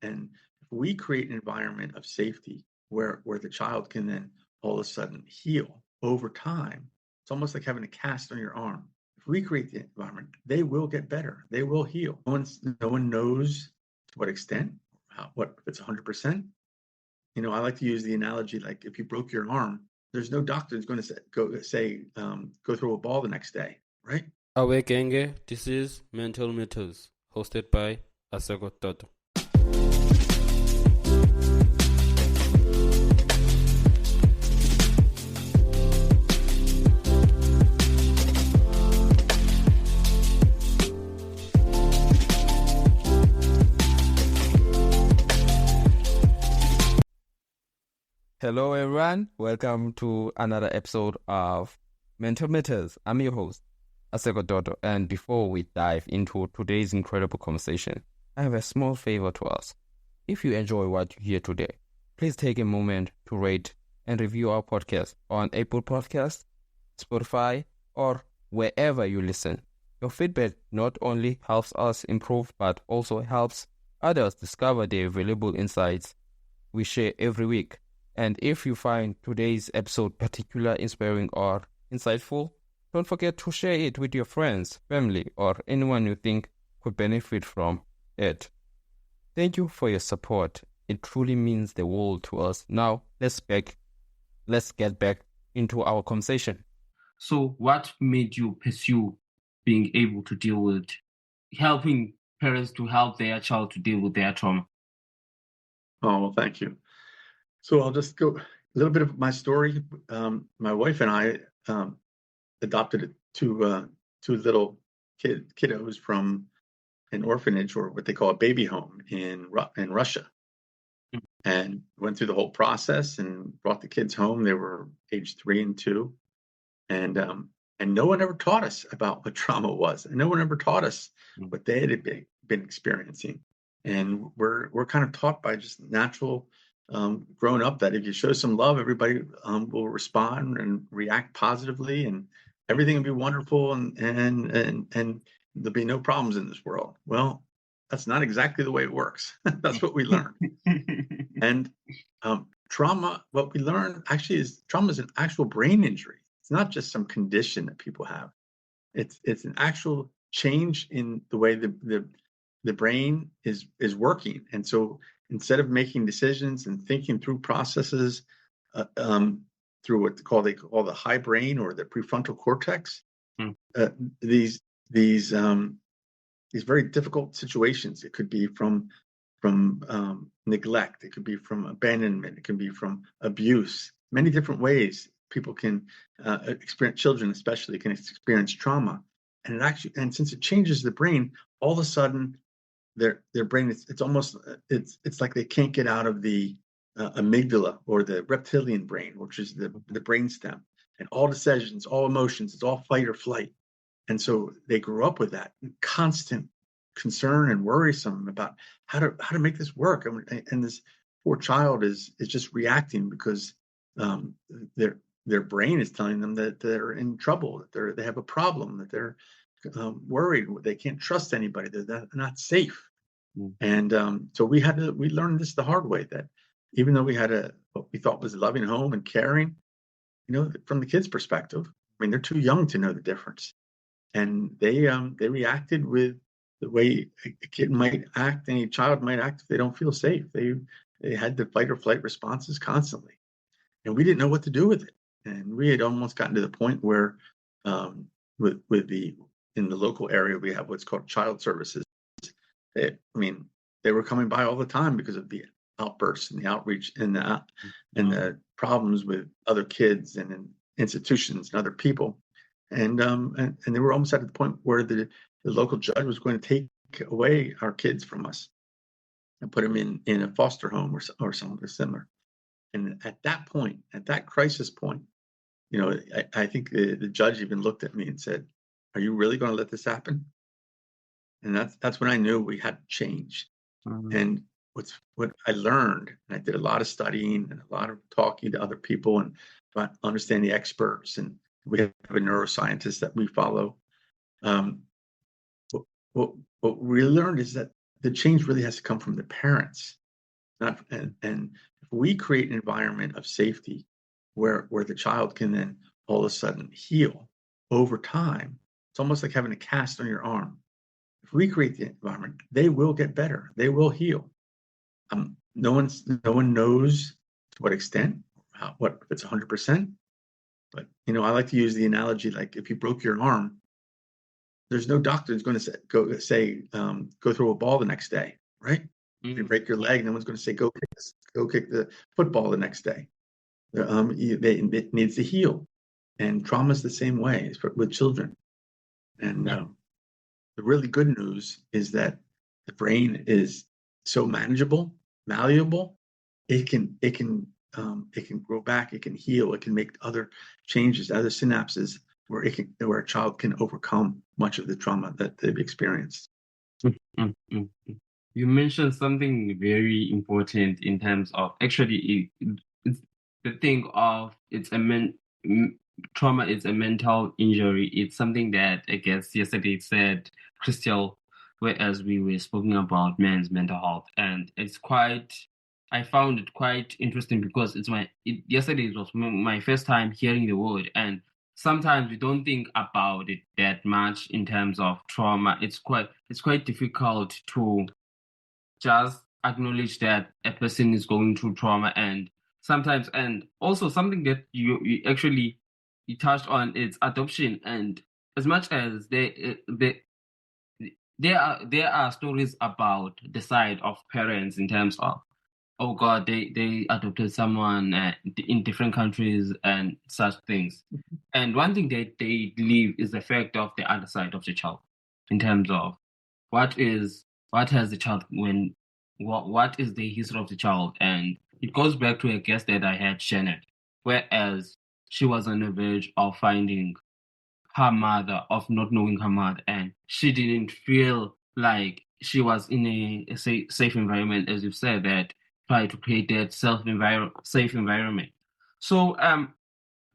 And if we create an environment of safety where the child can then all of a sudden heal over time, it's almost like having a cast on your arm. If we create the environment, they will get better. They will heal. No one knows to what extent, what if it's 100%. I like to use the analogy, like if you broke your arm, there's no doctor that's going to go throw a ball the next day, right? Awe Genge, this is Mental Matters, hosted by Scotty. Hello everyone, welcome to another episode of Mental Matters. I'm your host, Scotty, and before we dive into today's incredible conversation, I have a small favor to ask. If you enjoy what you hear today, please take a moment to rate and review our podcast on Apple Podcasts, Spotify, or wherever you listen. Your feedback not only helps us improve, but also helps others discover the valuable insights we share every week. And if you find today's episode particularly inspiring or insightful, don't forget to share it with your friends, family, or anyone you think could benefit from it. Thank you for your support. It truly means the world to us. Now, let's get back into our conversation. So what made you pursue being able to deal with helping parents to help their child to deal with their trauma? Oh, well, thank you. So I'll just go a little bit of my story. My wife and I adopted two little kiddos from an orphanage, or what they call a baby home in Russia, and went through the whole process and brought the kids home. They were age 3 and 2, and no one ever taught us about what trauma was, and no one ever taught us what they had been experiencing. And we're kind of taught by just natural. Growing up, that if you show some love, everybody will respond and react positively, and everything will be wonderful, and there'll be no problems in this world. Well, that's not exactly the way it works. That's what we learned. And trauma, what we learned actually is trauma is an actual brain injury. It's not just some condition that people have. It's an actual change in the way the brain is working, and so instead of making decisions and thinking through processes through what they call the high brain or the prefrontal cortex, these very difficult situations. It could be from neglect. It could be from abandonment. It can be from abuse. Many different ways people can experience. Children, especially, can experience trauma, and since it changes the brain, all of a sudden, their brain, it's almost like they can't get out of the amygdala, or the reptilian brain, which is the brainstem, and all decisions, all emotions, it's all fight or flight. And so they grew up with that constant concern and worrisome about how to make this work. And this poor child is just reacting because their brain is telling them that they're in trouble, that they have a problem, that they're worried, they can't trust anybody, they're not safe. And so we learned this the hard way, that even though we had what we thought was a loving home and caring, from the kids' perspective, I mean, they're too young to know the difference, and they reacted with the way a kid might act, any child might act if they don't feel safe. They had the fight or flight responses constantly, and we didn't know what to do with it. And we had almost gotten to the point where, in the local area, we have what's called child services. They were coming by all the time because of the outbursts and the outreach and the problems with other kids and in institutions and other people. And they were almost at the point where the local judge was going to take away our kids from us and put them in a foster home or something similar. And at that point, at that crisis point, I think the judge even looked at me and said, "Are you really going to let this happen?" And that's when I knew we had to change. And what I learned, and I did a lot of studying and a lot of talking to other people and understand the experts, and we have a neuroscientist that we follow. What we learned is that the change really has to come from the parents. And if we create an environment of safety where the child can then all of a sudden heal over time, it's almost like having a cast on your arm. If we create the environment, they will get better. They will heal. No one knows to what extent, what if it's 100%. But I like to use the analogy, like if you broke your arm, there's no doctor that's going to go throw a ball the next day, right? If you break your leg, no one's going to say go kick the football the next day. It needs to heal, and trauma is the same way with children. And the really good news is that the brain is so manageable, malleable. It can grow back. It can heal. It can make other changes, other synapses, where a child can overcome much of the trauma that they've experienced. You mentioned something very important in terms of actually it's the thing of trauma is a mental injury. It's something that I guess yesterday said Crystal, whereas we were speaking about men's mental health, and I found it quite interesting because yesterday it was my first time hearing the word, and sometimes we don't think about it that much in terms of trauma. It's quite difficult to just acknowledge that a person is going through trauma, and sometimes, and also something that you actually touched on is adoption. And as much as there are stories about the side of parents in terms of, oh God, they adopted someone in different countries and such things. And one thing that they leave is the fact of the other side of the child in terms of what has the child what is the history of the child. And it goes back to a guest that I had, Shannon, whereas she was on the verge of finding her mother, of not knowing her mother, and she didn't feel like she was in a safe environment, as you've said, that try to create that safe environment. So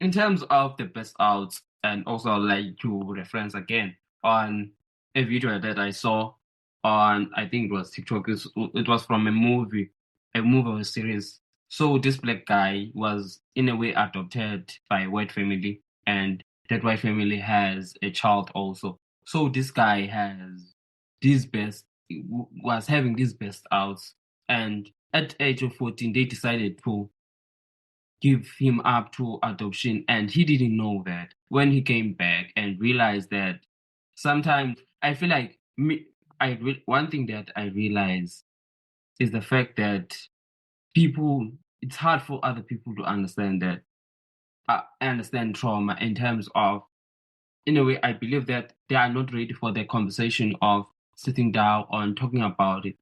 in terms of the best outs, and also I'd like to reference again on a video that I saw on, I think it was TikTok. It was from a movie or a series. So this black guy was in a way adopted by a white family, and that white family has a child also. So this guy was having these best outs, and at age of 14, they decided to give him up to adoption, and he didn't know that when he came back and realized that sometimes I feel like one thing that I realize is the fact that it's hard for other people to understand that. I understand trauma in terms of, in a way, I believe that they are not ready for the conversation of sitting down and talking about it.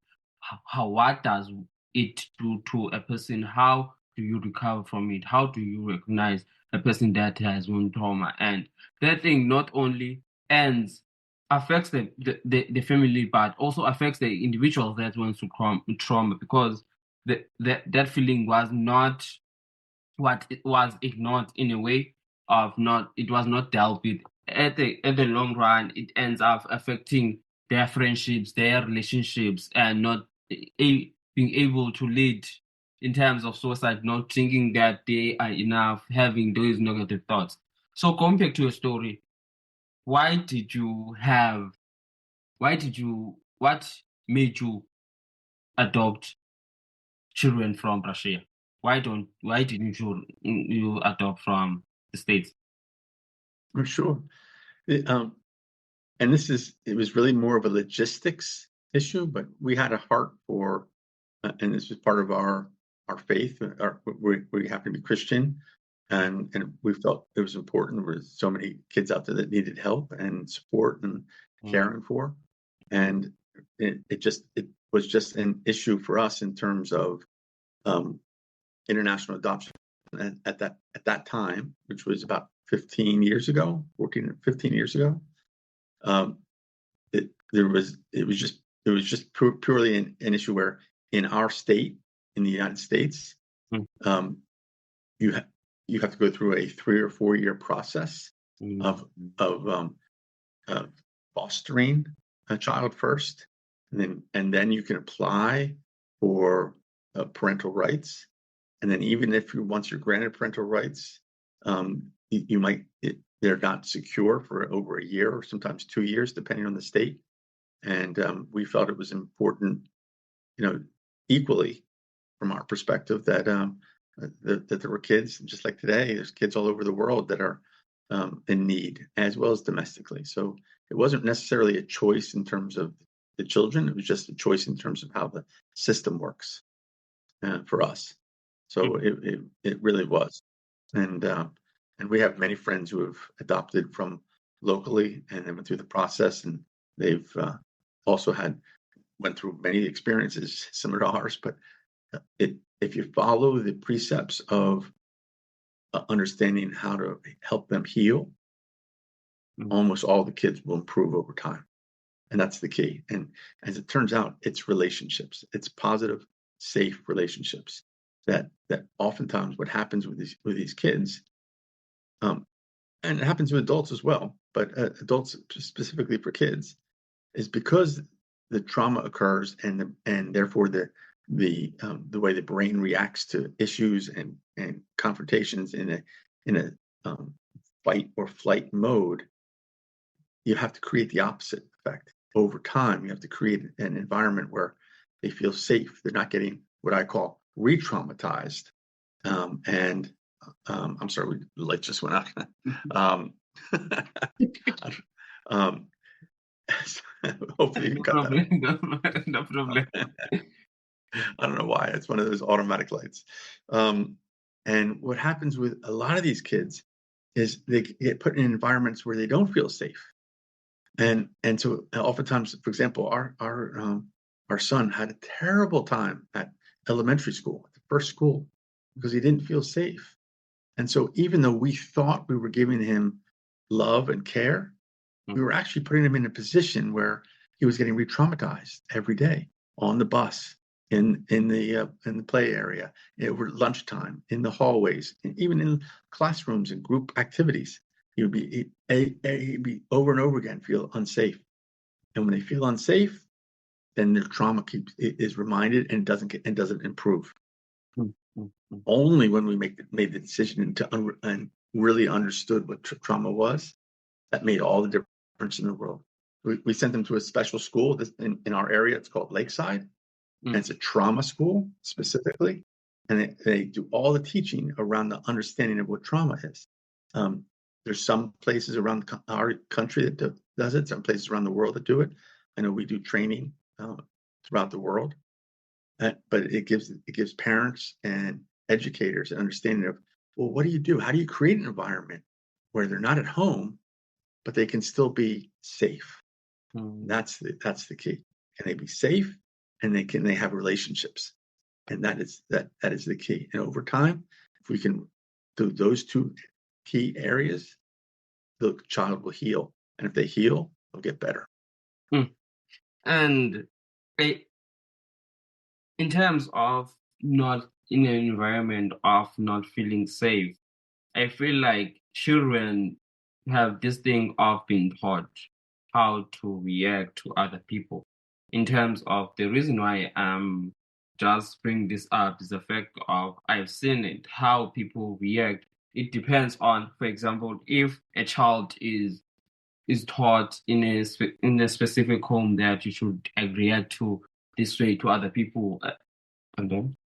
What does it do to a person? How do you recover from it? How do you recognize a person that has one trauma? And that thing not only affects the family, but also affects the individual that went through trauma, because that feeling was not what it was ignored in a way of it was not dealt with. At the long run, it ends up affecting their friendships, their relationships, and not being able to lead in terms of suicide, not thinking that they are enough, having those negative thoughts. So going back to your story, what made you adopt children from Russia? Why didn't you adopt from the States? I'm sure. And it was really more of a logistics issue, but we had a heart for, and this was part of our faith. We happen to be Christian, and we felt it was important. There were so many kids out there that needed help and support and caring for, and it was just an issue for us in terms of international adoption at that time, which was about 15 years ago, 14 or 15 years ago. It was just purely an issue where in our state, in the United States, you have to go through a 3 or 4 year process of fostering a child first, and then you can apply for parental rights. And then even if once you're granted parental rights, they're not secure for over a year or sometimes 2 years, depending on the state. And we felt it was important, equally from our perspective that there were kids, just like today, there's kids all over the world that are in need, as well as domestically. So it wasn't necessarily a choice in terms of the children. It was just a choice in terms of how the system works for us. So it really was. And we have many friends who have adopted from locally and then went through the process, and they've also went through many experiences similar to ours. But if you follow the precepts of understanding how to help them heal, almost all the kids will improve over time. And that's the key. And as it turns out, it's relationships. It's positive, safe relationships that oftentimes what happens with these kids, and it happens with adults as well, but adults specifically for kids, is because the trauma occurs and therefore the way the brain reacts to issues and confrontations in a fight or flight mode. You have to create the opposite effect over time. You have to create an environment where they feel safe. They're not getting what I call re-traumatized. I'm sorry, the light just went out. Hopefully you got that. No problem. I don't know why. It's one of those automatic lights. And what happens with a lot of these kids is they get put in environments where they don't feel safe. And so oftentimes, for example, our son had a terrible time at elementary school, at the first school, because he didn't feel safe. And so even though we thought we were giving him love and care, we were actually putting him in a position where he was getting re-traumatized every day on the bus, in the play area, over lunchtime, in the hallways, and even in classrooms and group activities. He'd be over and over again feel unsafe. And when they feel unsafe, then their trauma is reminded and doesn't improve. Only when we made the decision and really understood what trauma was, that made all the difference in the world. We sent them to a special school in our area. It's called Lakeside. And it's a trauma school specifically. And they do all the teaching around the understanding of what trauma is. There's some places around our country that does it, some places around the world that do it. I know we do training throughout the world. But it gives parents and educators an understanding of, well, what do you do? How do you create an environment where they're not at home, but they can still be safe? That's the key. Can they be safe, and they have relationships? And that is the key. And over time, if we can do those two key areas, the child will heal. And if they heal, they'll get better. And in terms of not in an environment of not feeling safe, I feel like children have this thing of being taught how to react to other people. In terms of the reason why I'm just bring this up is the fact of I've seen it, how people react. It depends on, for example, if a child is taught in a specific home that you should react to this way to other people, and then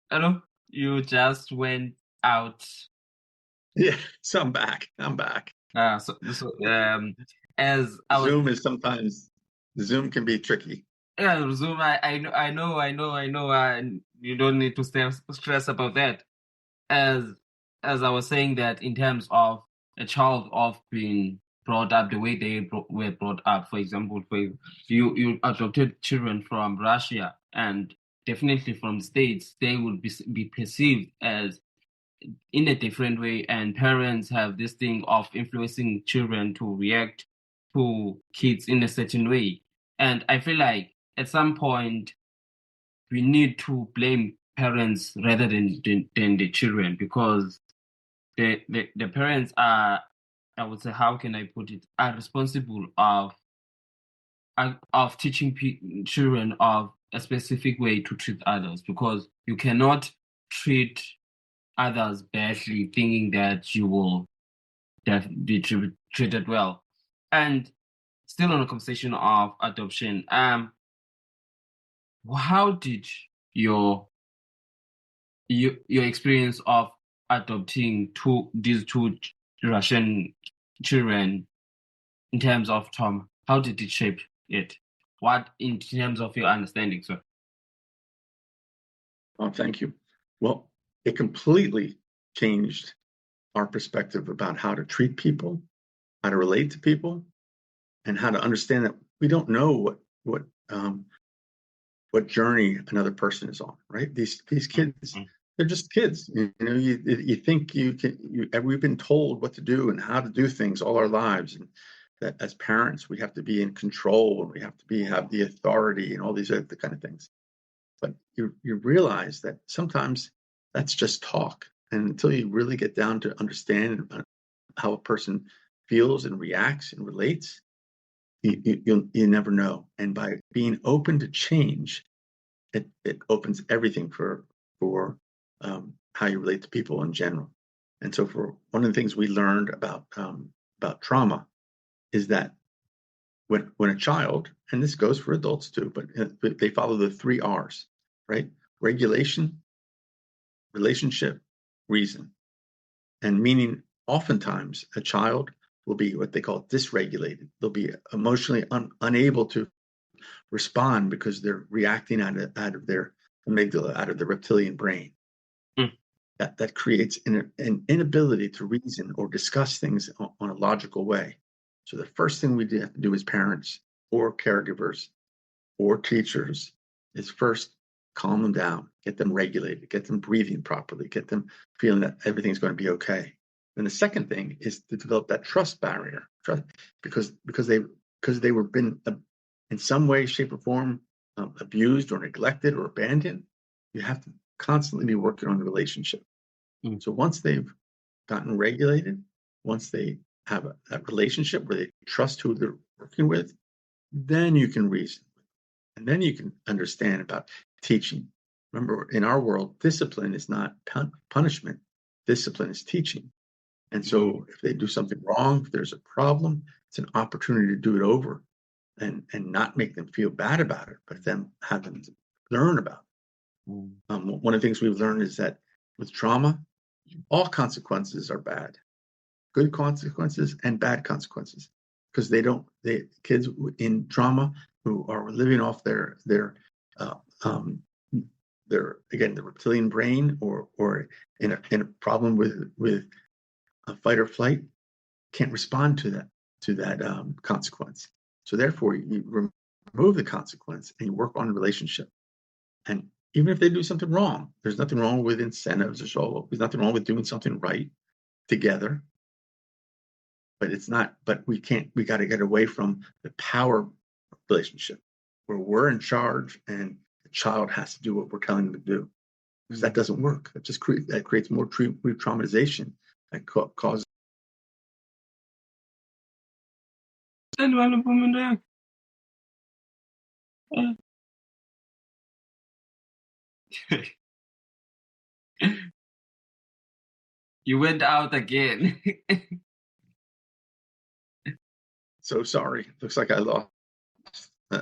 Hello, you just went out. Yeah, so I'm back. As I was, Zoom is sometimes, Zoom can be tricky. yeah, Zoom. I know. And you don't need to stress about that. As I was saying, that in terms of a child of being brought up the way they were brought up, for example, for you adopted children from Russia and definitely from the States, they would be perceived as in a different way, and parents have this thing of influencing children to react to kids in a certain way. And I feel like at some point we need to blame parents rather than the children, because the parents are, I would say, how can I put it, are responsible of teaching children of a specific way to treat others, because you cannot treat others badly thinking that you will be treated well. And still on the conversation of adoption, how did your experience of adopting these two Russian children in terms of trauma, how did it shape it? What in terms of your understanding, sir? Oh, thank you. Well, it completely changed our perspective about how to treat people, how to relate to people, and how to understand that we don't know what journey another person is on. Right? These kids, they're just kids. You think we've been told what to do and how to do things all our lives, and that as parents we have to be in control and we have to have the authority and all these other kind of things. But you realize that sometimes that's just talk, and until you really get down to understand how a person feels and reacts and relates, you never know. And by being open to change, it opens everything for how you relate to people in general. And so, for one of the things we learned about trauma is that when a child, and this goes for adults too, but they follow the 3 R's, right? Regulation, relationship, reason. And meaning oftentimes a child will be what they call dysregulated. They'll be emotionally unable to respond because they're reacting out of their amygdala, out of the reptilian brain. That creates an inability to reason or discuss things on a logical way. So the first thing we have to do as parents or caregivers or teachers is first calm them down, get them regulated, get them breathing properly, get them feeling that everything's going to be okay. And the second thing is to develop that trust barrier, because they were been in some way, shape, or form abused or neglected or abandoned. You have to constantly be working on the relationship. So once they've gotten regulated, once they have that relationship where they trust who they're working with, then you can reason. And then you can understand about teaching. Remember, in our world, discipline is not punishment. Discipline is teaching. And so if they do something wrong, if there's a problem, it's an opportunity to do it over and not make them feel bad about it, but then have them learn about it. One of the things we've learned is that with trauma, all consequences are bad. Good consequences and bad consequences. Because kids in trauma who are living off their the reptilian brain or in a problem with a fight or flight can't respond to that consequence. So therefore you remove the consequence and you work on the relationship. And even if they do something wrong, there's nothing wrong with incentives or so. There's nothing wrong with doing something right together. But we got to get away from the power relationship where we're in charge and the child has to do what we're telling them to do, because that doesn't work. That just creates more traumatization that causes. You went out again. So sorry. Looks like I lost. I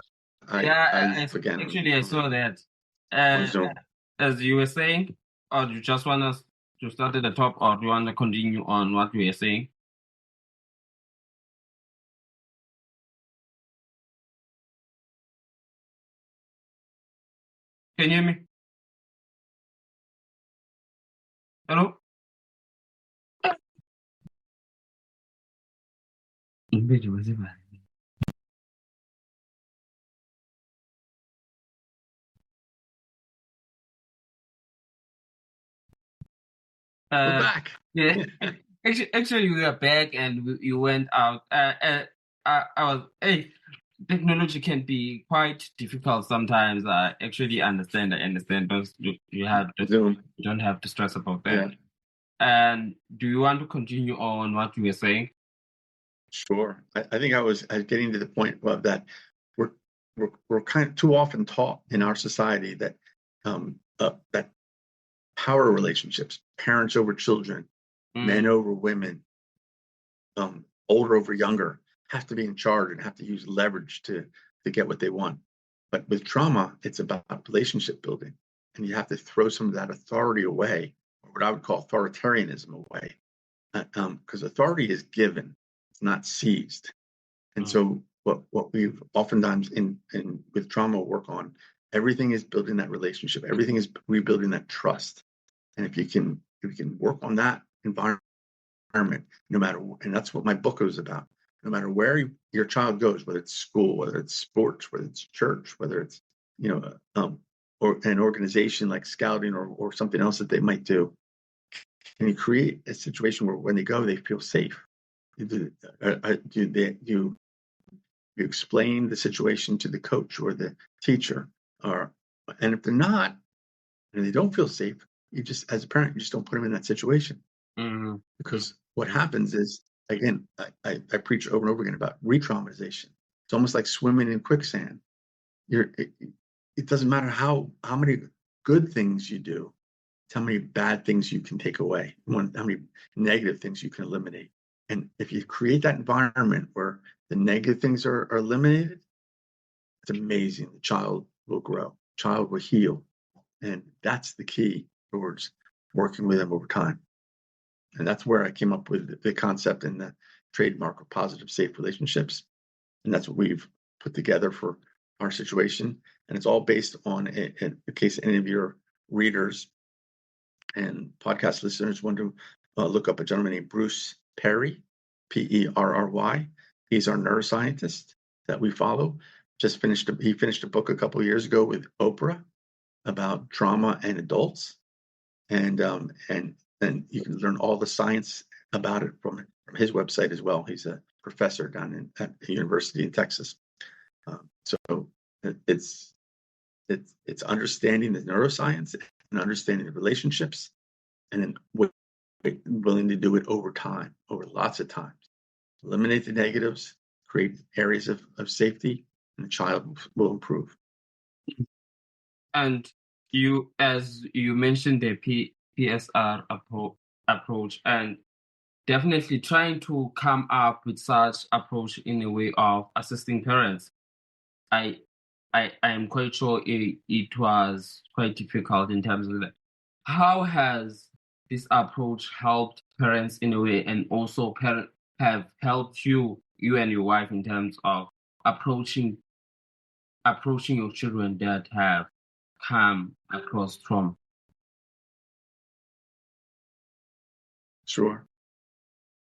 saw that. As you were saying, or you just want us to start at the top, or do you want to continue on what we were saying? Can you hear me? Hello? We're back. Yeah. Actually, we are back and you went out. Hey, technology can be quite difficult sometimes. I actually understand. I understand. Zoom. You don't have to stress about that. Yeah, And do you want to continue on what you were saying? sure. I think I was getting to the point of that we're kind of too often taught in our society that that power relationships, parents over children, men over women, older over younger, have to be in charge and have to use leverage to get what they want. But with trauma, it's about relationship building, and you have to throw some of that authority away, or what I would call authoritarianism away, because authority is given, it's not seized. And so what we've oftentimes in with trauma work on, everything is building that relationship, everything is rebuilding that trust. And if you can work on that environment, no matter, and that's what my book is about, no matter where your child goes, whether it's school, whether it's sports, whether it's church, whether it's or an organization like scouting or something else that they might do, can you create a situation where when they go, they feel safe? You explain the situation to the coach or the teacher, and if they're not, and they don't feel safe, you just, as a parent, you just don't put them in that situation. Because what happens is, again, I preach over and over again about re-traumatization. It's almost like swimming in quicksand. It doesn't matter how many good things you do, it's how many bad things you can take away, how many negative things you can eliminate. And if you create that environment where the negative things are eliminated, it's amazing. The child will grow, child will heal. And that's the key towards working with them over time. And that's where I came up with the concept and the trademark of positive, safe relationships. And that's what we've put together for our situation. And it's all based on, in case any of your readers and podcast listeners want to look up a gentleman named Bruce Perry, Perry. He's our neuroscientist that we follow. He finished a book a couple of years ago with Oprah about trauma and adults. And then you can learn all the science about it from his website as well. He's a professor down at a university in Texas. So it's understanding the neuroscience and understanding the relationships, and then willing to do it over time, over lots of times. Eliminate the negatives, create areas of safety, and the child will improve. And you, as you mentioned, the PSR approach, and definitely trying to come up with such approach in a way of assisting parents. I am quite sure it was quite difficult in terms of that. How has this approach helped parents in a way, and also have helped you and your wife in terms of approaching your children that have come across trauma? Sure.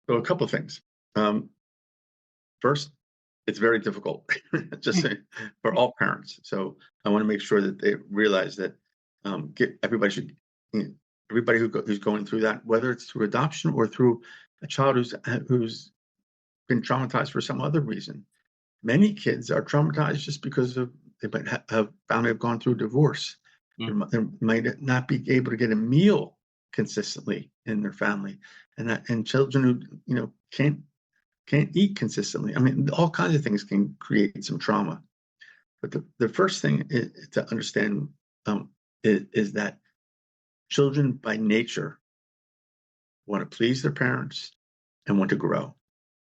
So a couple of things. First, it's very difficult, just for all parents. So I want to make sure that they realize that everybody who's going through that, whether it's through adoption or through a child who's been traumatized for some other reason. Many kids are traumatized just because they might have family have gone through divorce. They might not be able to get a meal consistently in their family, and children who can't eat consistently. I mean, all kinds of things can create some trauma. But the first thing to understand is that children by nature want to please their parents and want to grow.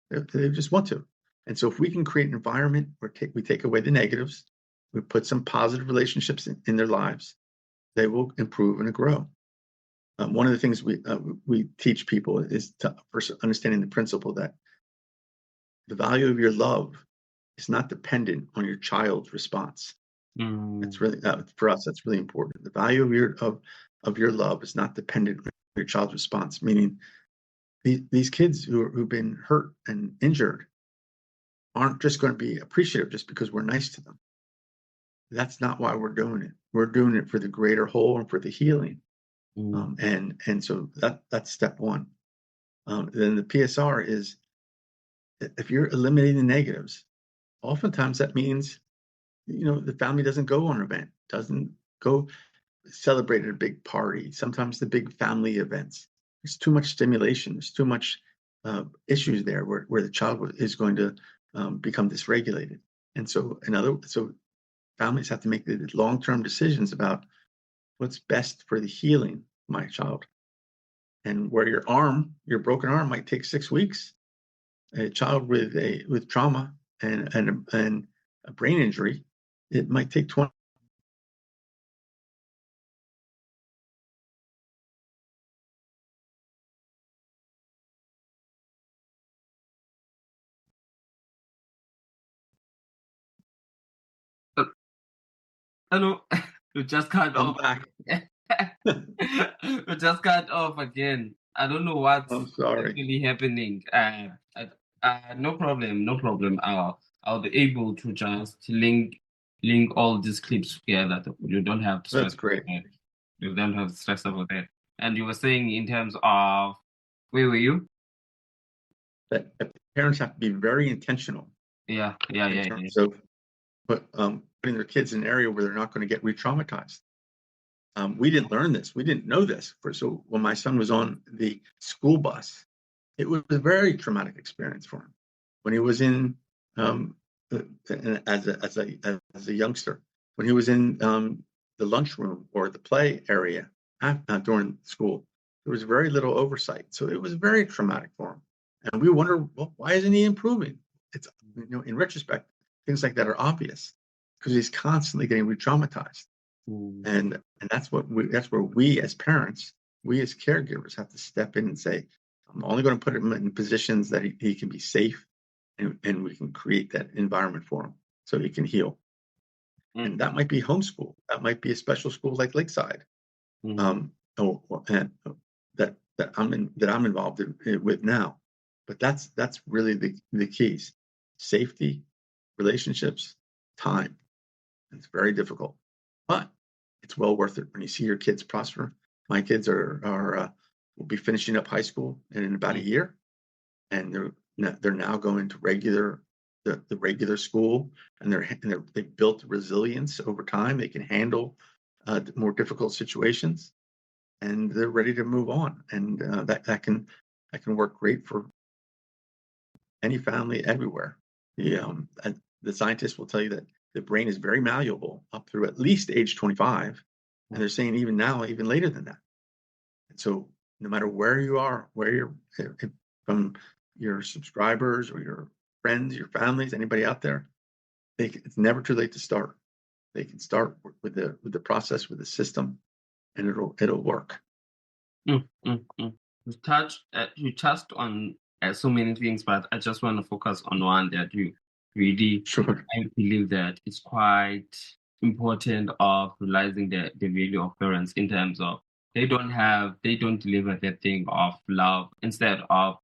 They just want to. And so if we can create an environment where we take away the negatives, we put some positive relationships in their lives, they will improve and grow. One of the things we teach people is to first understanding the principle that the value of your love is not dependent on your child's response. It's really for us. That's really important. The value of your love is not dependent on your child's response. Meaning, these kids who've been hurt and injured aren't just going to be appreciative just because we're nice to them. That's not why we're doing it. We're doing it for the greater whole and for the healing. And so that's step one. Then the PSR is, if you're eliminating the negatives, oftentimes that means, the family doesn't go on an event, doesn't go celebrate at a big party. Sometimes the big family events, there's too much stimulation. There's too much issues there where the child is going to become dysregulated. And so families have to make the long-term decisions about what's best for the healing of my child. And where your broken arm might take 6 weeks, a child with trauma and a brain injury, it might take 20. Hello, you just cut I'm off. back. You just cut off again. I don't know what's I'm sorry. actually happening. No problem. I'll be able to just link all these clips together. You don't have to stress. That's great. About that. You don't have to stress about that. And you were saying in terms of, where were you? That parents have to be very intentional. Yeah. In terms of putting their kids in an area where they're not going to get re-traumatized. We didn't learn this. We didn't know this. So when my son was on the school bus, it was a very traumatic experience for him. When he was in as a youngster, when he was in the lunchroom or the play area during school, there was very little oversight. So it was very traumatic for him. And we wonder, well, why isn't he improving? It's, in retrospect, things like that are obvious because he's constantly getting re-traumatized. And that's where we as parents, we as caregivers have to step in and say, I'm only going to put him in positions that he can be safe and we can create that environment for him so he can heal. And that might be homeschool. That might be a special school like Lakeside. That I'm involved with now. But that's really the keys: safety, relationships, time. It's very difficult, but it's well worth it when you see your kids prosper. My kids will be finishing up high school in about a year, and they're now going to the regular school, and they've built resilience over time. They can handle more difficult situations, and they're ready to move on. And that can work great for any family everywhere. The scientists will tell you that the brain is very malleable up through at least age 25, and they're saying even now, even later than that. And so, no matter where you are, where you're from, your subscribers or your friends, your families, anybody out there, it's never too late to start. They can start with the process, with the system, and it'll work. You touched on so many things, but I just want to focus on one that you really. Sure. I believe that it's quite important of realizing the value of parents in terms of they don't deliver that thing of love. Instead of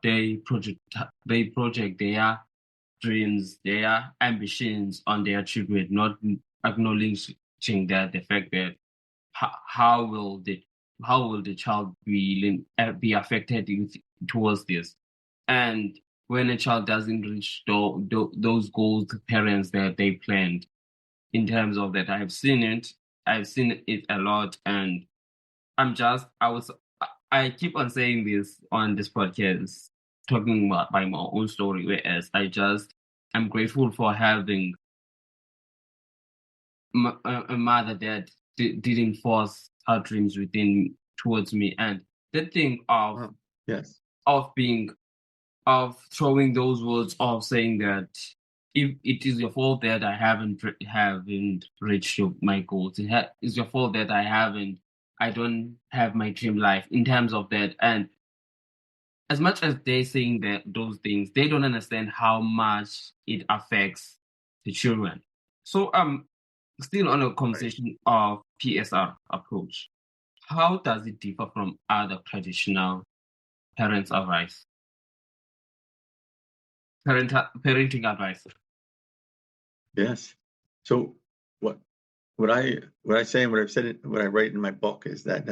they project their dreams, their ambitions on their children, not acknowledging that the fact that how will the child be affected towards this. And when a child doesn't reach those goals, the parents that they planned, in terms of that, I've seen it a lot, and I keep on saying this on this podcast, talking about my own story, whereas I'm grateful for having a mother that didn't force her dreams towards me, and the thing of yes, of throwing those words of saying that if it is your fault that I haven't reached my goals, it's your fault that I don't have my dream life in terms of that. And as much as they're saying that those things, they don't understand how much it affects the children. So still on a conversation of PSR approach, how does it differ from other traditional parenting advice? Yes. So what I say and what I've said, what I write in my book is that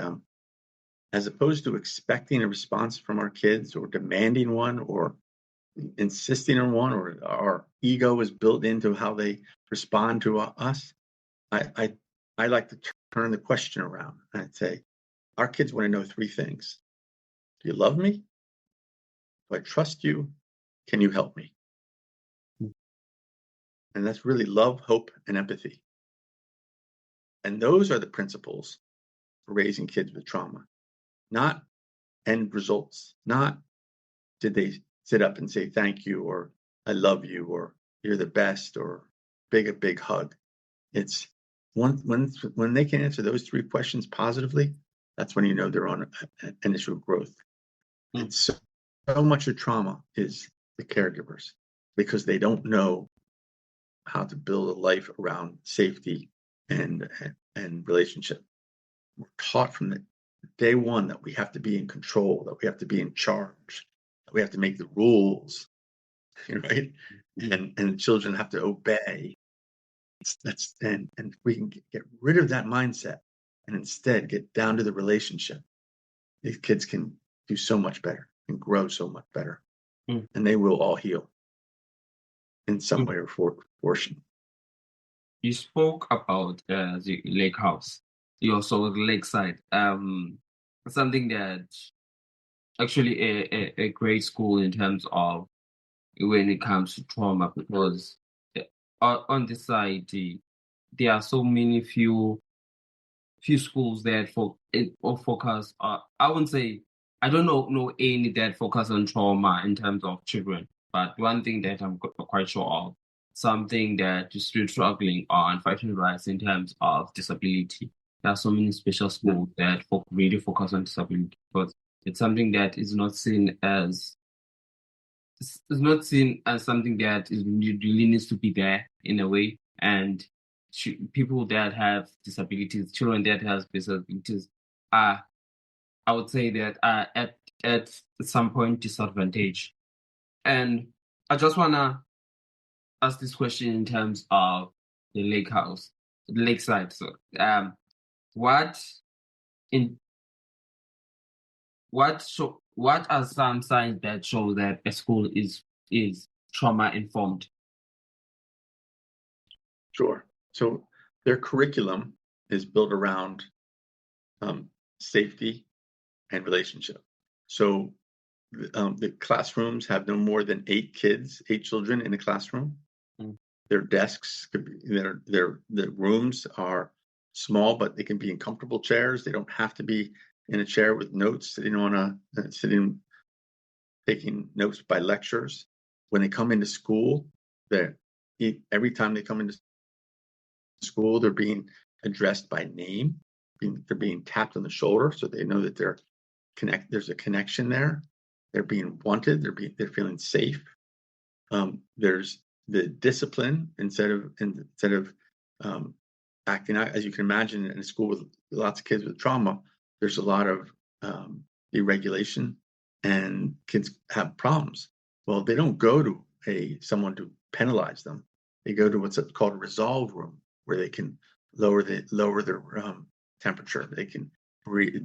as opposed to expecting a response from our kids or demanding one or insisting on one, or our ego is built into how they respond to us. I like to turn the question around. I'd say, our kids want to know three things. Do you love me? Do I trust you? Can you help me? And that's really love, hope, and empathy. And those are the principles for raising kids with trauma, not end results, not did they sit up and say thank you, or I love you, or you're the best, or a big hug. It's when they can answer those three questions positively, that's when you know they're on initial growth. And so much of trauma is the caregivers, because they don't know how to build a life around safety and relationship. We're taught from the day one that we have to be in control, that we have to be in charge, that we have to make the rules, right? And children have to obey. And we can get rid of that mindset and instead get down to the relationship. These kids can do so much better and grow so much better, and they will all heal in some way or portion. You spoke about the lake house. You also the lakeside. Something that actually a great school in terms of when it comes to trauma, because on this side there are so many few schools that focus. I wouldn't say I don't know any that focus on trauma in terms of children, but one thing that I'm quite sure of, something that is still struggling on fighting rights in terms of disability. There are so many special schools that really focus on disability, because it's something that is not seen as something that really needs to be there in a way. And people that have disabilities, children that have disabilities, are, I would say, that are at some point disadvantaged. And I just wanna ask this question in terms of the lakeside. So, what are some signs that show that a school is trauma informed? Sure. So their curriculum is built around safety and relationship. So the classrooms have no more than 8 children in a classroom. Their desks could be, the rooms are small, but they can be in comfortable chairs. They don't have to be in a chair with notes, sitting taking notes by lectures. When they come into school, every time they come into school, they're being addressed by name. They're being tapped on the shoulder, so they know that there's a connection there. They're being wanted. They're feeling safe. There's the discipline instead of acting out. As you can imagine, in a school with lots of kids with trauma, there's a lot of deregulation, and kids have problems. Well, they don't go to someone to penalize them. They go to what's called a resolve room, where they can lower their temperature. They can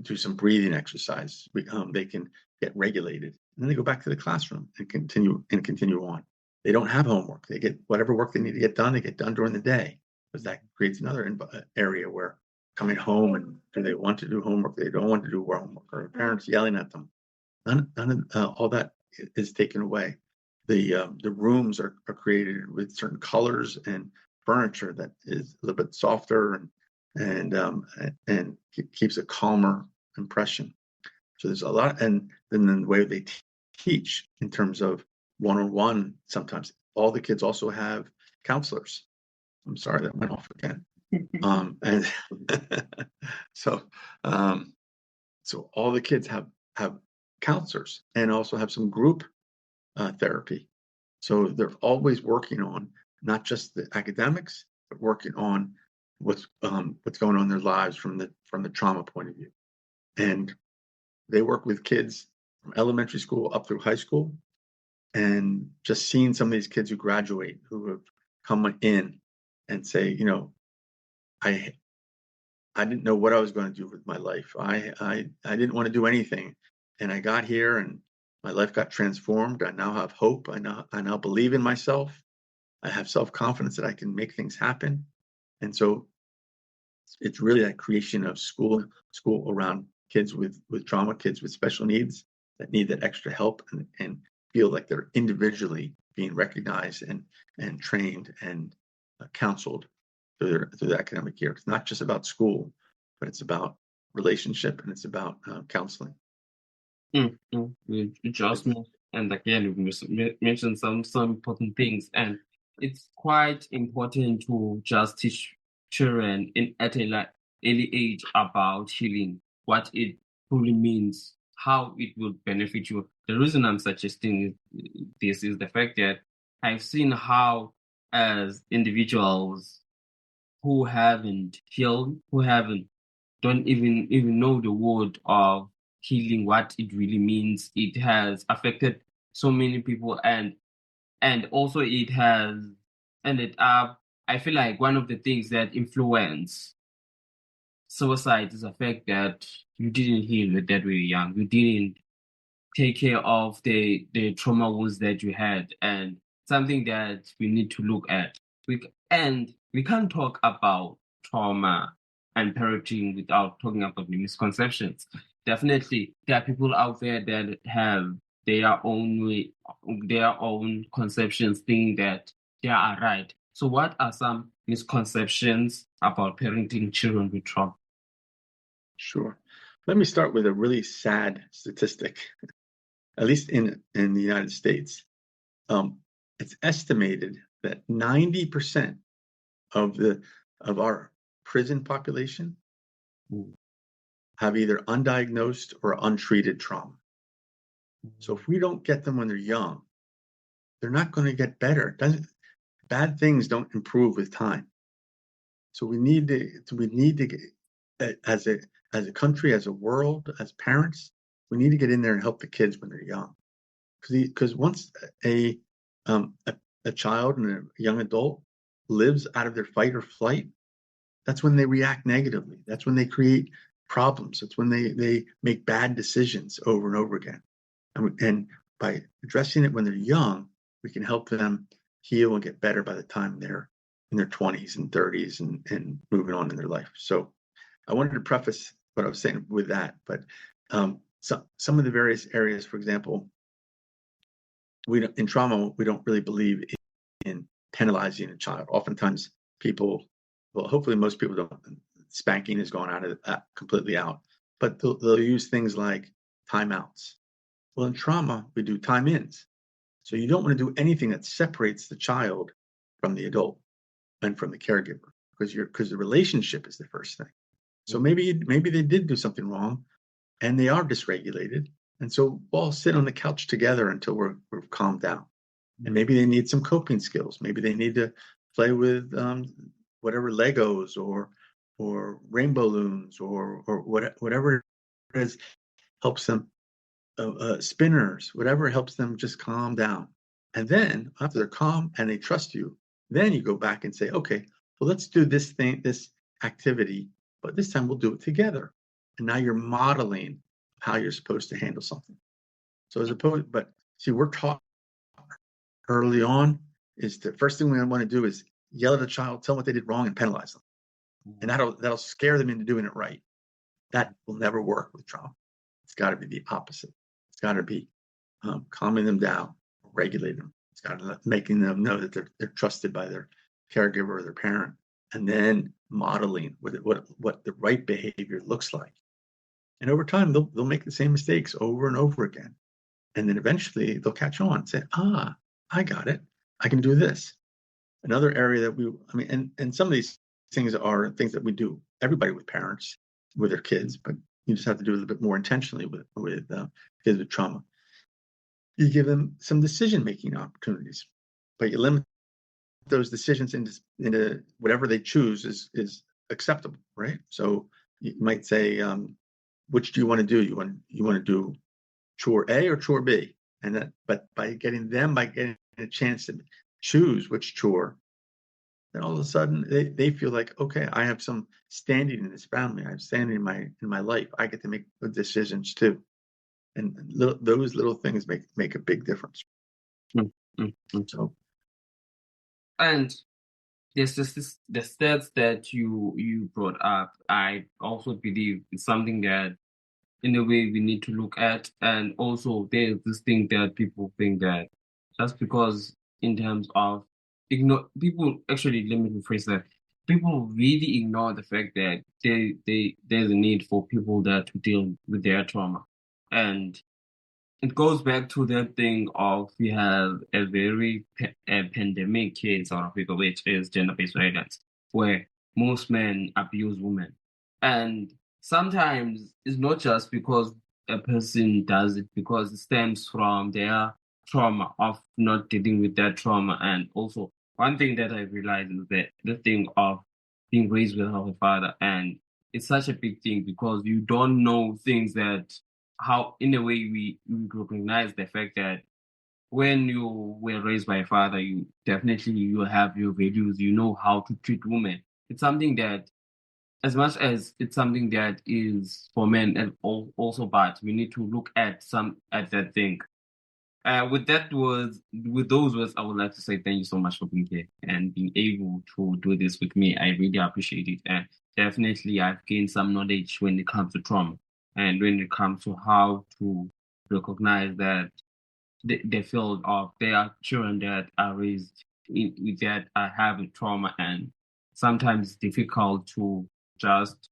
do some breathing exercise. They can get regulated, and then they go back to the classroom and continue on. They don't have homework. They get whatever work they need to get done. They get done during the day, because that creates another area where coming home, and do they want to do homework? They don't want to do homework, or parents yelling at them. None of all that is taken away. The rooms are created with certain colors and furniture that is a little bit softer and keeps a calmer impression. So there's a lot, and then the way they teach in terms of one-on-one. Sometimes all the kids also have counselors. I'm sorry, that went off again. And so all the kids have counselors, and also have some group therapy. So they're always working on not just the academics, but working on what's going on in their lives from the trauma point of view. And they work with kids from elementary school up through high school. And just seeing some of these kids who graduate, who have come in and say, I I didn't know what I was going to do with my life. I didn't want to do anything, and I got here, and my life got transformed. I now have hope. I now believe in myself. I have self-confidence that I can make things happen, and so it's really that creation of school around kids with trauma, kids with special needs that need that extra help and feel like they're individually being recognized and trained and counseled through the academic year. It's not just about school, but it's about relationship and it's about counseling. You just and again you mentioned some important things, and it's quite important to just teach children at a early age about healing, what it truly means, how it would benefit you. The reason I'm suggesting this is the fact that I've seen how, as individuals who haven't healed, don't even know the word of healing, what it really means, it has affected so many people, and also it has ended up, I feel like one of the things that influence suicide is the fact that you didn't heal that when you were young. You didn't take care of the trauma wounds that you had, and something that we need to look at. We can't talk about trauma and parenting without talking about the misconceptions. Definitely, there are people out there that have their own conceptions, thinking that they are right. So, what are some misconceptions about parenting children with trauma? Sure. Let me start with a really sad statistic. At least in the United States, it's estimated that 90% of our prison population have either undiagnosed or untreated trauma. So if we don't get them when they're young, they're not going to get better. Bad things don't improve with time. So we need to get, as a country, as a world, as parents, we need to get in there and help the kids when they're young. Because once a child and a young adult lives out of their fight or flight, that's when they react negatively. That's when they create problems. That's when they make bad decisions over and over again. And by addressing it when they're young, we can help them heal and get better by the time they're in their 20s and 30s and moving on in their life. So I wanted to preface what I was saying with that. But some of the various areas, for example, in trauma, we don't really believe in penalizing a child. Oftentimes hopefully most people don't, spanking has gone out of that completely out, but they'll use things like timeouts. Well, in trauma, we do time-ins. So you don't want to do anything that separates the child from the adult and from the caregiver, because the relationship is the first thing. So maybe they did do something wrong and they are dysregulated. And so we'll all sit on the couch together until we're calmed down. And maybe they need some coping skills. Maybe they need to play with whatever Legos or rainbow balloons or whatever it is, helps them, spinners, whatever helps them just calm down. And then after they're calm and they trust you, then you go back and say, okay, well, let's do this activity, but this time we'll do it together. And now you're modeling how you're supposed to handle something. So but see, we're taught early on is the first thing we want to do is yell at a child, tell them what they did wrong, and penalize them. And that'll scare them into doing it right. That will never work with trauma. It's got to be the opposite. It's got to be calming them down, regulating them. It's got to making them know that they're trusted by their caregiver or their parent, and then modeling what the right behavior looks like. And over time, they'll make the same mistakes over and over again. And then eventually they'll catch on and say, I got it. I can do this. Another area that and some of these things are things that we do, everybody with parents, with their kids, but you just have to do it a little bit more intentionally with kids with trauma. You give them some decision-making opportunities, but you limit those decisions into whatever they choose is acceptable, right? So you might say, which do you want to do? You want to do chore A or chore B? But by getting a chance to choose which chore, then all of a sudden they feel like, okay, I have some standing in this family. I have standing in my life. I get to make the decisions too. And those little things make a big difference. Mm, mm, mm. So, And there's just the stats that you brought up. I also believe it's something that in a way we need to look at. And also there's this thing that people think that just because in terms of ignore people actually, let me rephrase that. People really ignore the fact that there's a need for people that to deal with their trauma. And it goes back to that thing of we have a very pandemic here in South Africa, which is gender-based violence, where most men abuse women. And sometimes it's not just because a person does it, because it stems from their trauma of not dealing with that trauma. And also, one thing that I realized is that the thing of being raised without a father, and it's such a big thing because you don't know things that how in a way we recognize the fact that when you were raised by a father, you definitely you have your values, you know how to treat women. It's something that as much as it's something that is for men and also but we need to look at that thing. With those words, I would like to say thank you so much for being here and being able to do this with me. I really appreciate it. And definitely I've gained some knowledge when it comes to trauma and when it comes to how to recognize that the field of there are children that are raised that are having trauma, and sometimes it's difficult to just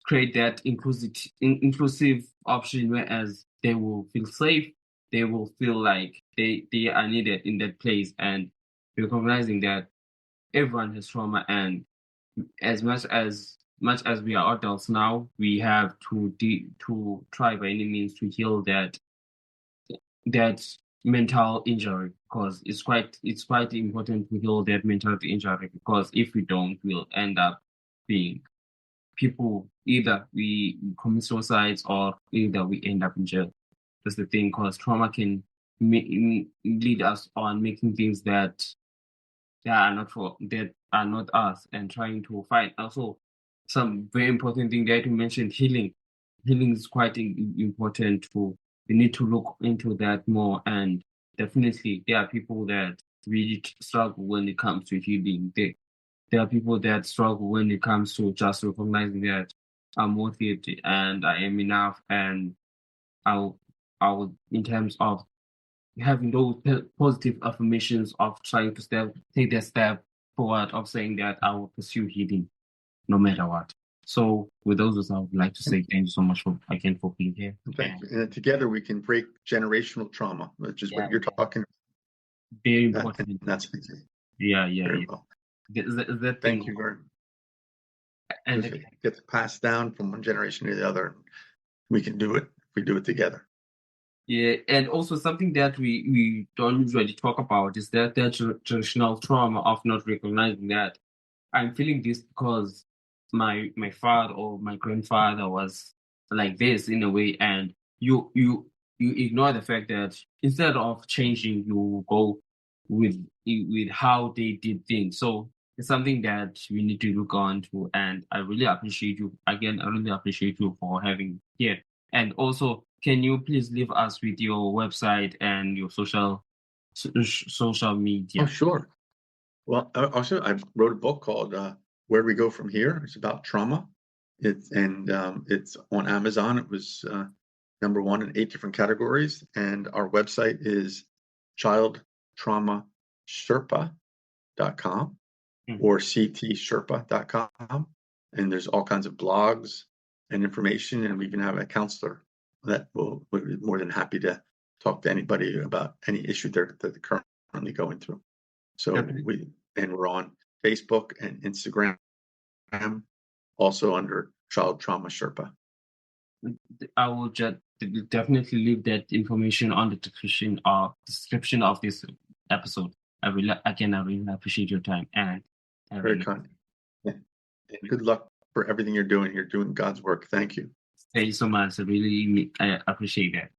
create that inclusive option whereas they will feel safe, they will feel like they are needed in that place, and recognizing that everyone has trauma, and as much as we are adults now, we have to try by any means to heal that mental injury, because it's quite important to heal that mental injury, because if we don't, we'll end up being people, either we commit suicides or either we end up in jail. That's the thing, because trauma can lead us on making things that are not us, and trying to find. Also, some very important thing that you mentioned, healing. Healing is quite important too. We need to look into that more, and definitely there are people that really struggle when it comes to healing. There are people that struggle when it comes to just recognizing that I'm worth it and I am enough, and I'll in terms of having those positive affirmations of trying to take that step forward of saying that I will pursue healing no matter what. So with those words, I would like to say thank you so much for being here. thank you. And together we can break generational trauma, which is what you're talking about. Very important. And that's the key. Yeah. Well. That thing. Thank you very much. And it gets passed down from one generation to the other. We can do it if we do it together. Yeah, and also something that we don't usually talk about is that traditional trauma of not recognizing that I'm feeling this because my father or my grandfather was like this in a way, and you ignore the fact that instead of changing, you go with how they did things. So it's something that we need to look on to, and I really appreciate you again. I really appreciate you for having here. And also, can you please leave us with your website and your social media? Oh, sure. Well, also, I wrote a book called Where Do We Go From Here? It's about trauma. It's on Amazon. It was number 1 in 8 different categories. And our website is childtraumasherpa.com or ctsherpa.com. And there's all kinds of blogs and information. And we even have a counselor that will be more than happy to talk to anybody about any issue that they're currently going through. So we're on Facebook and Instagram, also under Child Trauma Sherpa. I will just definitely leave that information on the description of this episode. I really appreciate your time, and very kind. Yeah. And good luck for everything you're doing. You're doing God's work. Thank you. Thank you so much. I appreciate that.